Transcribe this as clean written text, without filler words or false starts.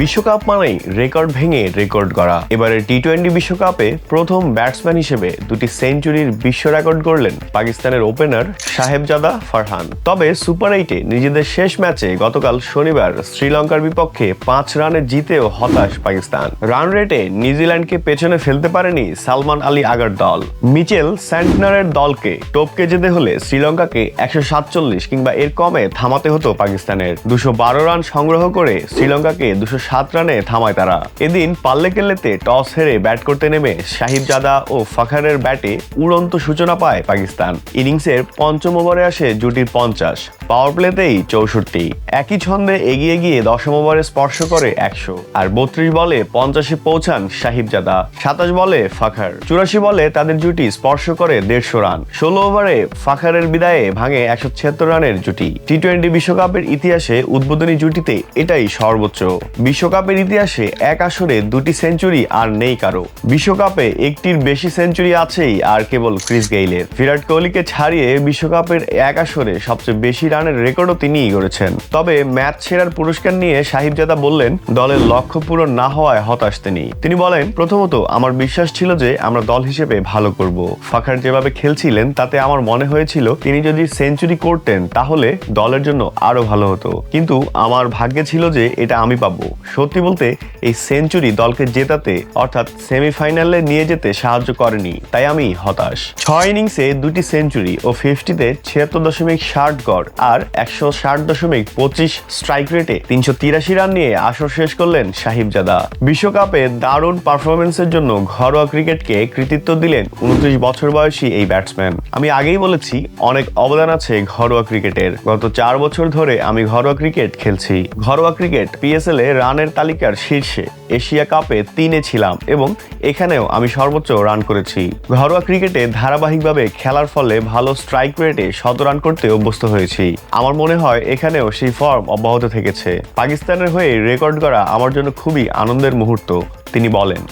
বিশ্বকাপ মানেই রেকর্ড ভেঙে রেকর্ড করা। এবারে টি-20 বিশ্বকাপে প্রথম ব্যাটসম্যান হিসেবে দুটি সেঞ্চুরির বিশ্ব রেকর্ড করলেন পাকিস্তানের ওপেনার সাহেবজাদা ফারহান। তবে সুপার 8-এ নিজেদের শেষ ম্যাচে গতকাল শনিবার শ্রীলঙ্কার বিপক্ষে 5 রানে জিতেও হতাশ পাকিস্তান। রান রেটে নিউজিল্যান্ডকে পেছনে ফেলতে পারেনি সালমান আলী আগার দল। মিচেল স্যান্টনারের দলকে টপকে যেতে হলে শ্রীলঙ্কাকে 147 কিংবা এর কমে থামাতে হতো পাকিস্তানের। 212 রান সংগ্রহ করে শ্রীলঙ্কাকে 207 রানে থামায় তারা। এদিন পাল্লেকেল্লেতে টস হেরে ব্যাট করতে নেমে সাহিবজাদা ও ফাখারের ব্যাটে উড়ন্ত সূচনা পায় পাকিস্তান। ইনিংসের পঞ্চম ওভারে আসে জুটির 50, পাওয়ার প্লেতেই 64। একই ছন্দে এগিয়ে গিয়ে দশম ওভারে স্পর্শ করে 100, আর 32 বলে 50-এ পৌঁছান সাহিবজাদা। 27 বলে ফাখার, 84 বলে তাদের জুটি স্পর্শ করে 150 রান। 16 ওভারে ফাখারের বিদায়ে ভাঙে 176 রানের জুটি। টি-20 বিশ্বকাপের ইতিহাসে উদ্বোধনী জুটিতে এটাই সর্বোচ্চ। বিশ্বকাপের ইতিহাসে এক আসরে 2টি সেঞ্চুরি আর নেই কারো। বিশ্বকাপে একটির বেশি সেঞ্চুরি আছেই আর কেবল ক্রিস গেইলের। বিরাট কোহলিকে ছাড়িয়ে বিশ্বকাপের এক আসরে সবচেয়ে বেশি রানের রেকর্ডও তিনিই গড়েছেন। তবে ম্যাচ সেরার পুরস্কার নিয়ে সাহিবজাদা বললেন, দলের লক্ষ্য পূরণ না হওয়ায় হতাশ তিনি বলেন, প্রথমত আমার বিশ্বাস ছিল যে আমরা দল হিসেবে ভালো করব। ফাখার যেভাবে খেলছিলেন তাতে আমার মনে হয়েছিল তিনি যদি সেঞ্চুরি করতেন তাহলে দলের জন্য আরো ভালো হতো, কিন্তু আমার ভাগ্যে ছিল যে এটা আমি পাবো। সত্যি বলতে এই সেঞ্চুরি দলকে জেতাতে অর্থাৎ সেমিফাইনালে নিয়ে যেতে সাহায্য করেনি, তাই আমি হতাশ। 6 ইনিংসে 2টি সেঞ্চুরি ও 50-তে 76.60 গড় আর 160.25 স্ট্রাইক রেটে 383 রান নিয়ে আসর শেষ করলেন সাহিবজাদা। বিশ্বকাপে দারুণ পারফরমেন্সের জন্য ঘরোয়া ক্রিকেটকে কৃতিত্ব দিলেন 29 বছর বয়সী এই ব্যাটসম্যান। আমি আগেই বলেছি অনেক অবদান আছে ঘরোয়া ক্রিকেটের। গত 4 বছর ধরে আমি ঘরোয়া ক্রিকেট খেলছি। ঘরোয়া ক্রিকেট পিএসএল এ রানের তালিকার শীর্ষে, এশিয়া কাপে 3-এ ছিলাম এবং এখানেও আমি সর্বোচ্চ রান করেছি। ঘরোয়া ক্রিকেটে ধারাবাহিকভাবে খেলার ফলে ভালো স্ট্রাইক রেটে 100 রান করতে অভ্যস্ত হয়েছি। আমার মনে হয় এখানেও সেই ফর্ম অব্যাহত থেকেছে। পাকিস্তানের হয়ে রেকর্ড করা আমার জন্য খুবই আনন্দের মুহূর্ত, তিনি বলেন।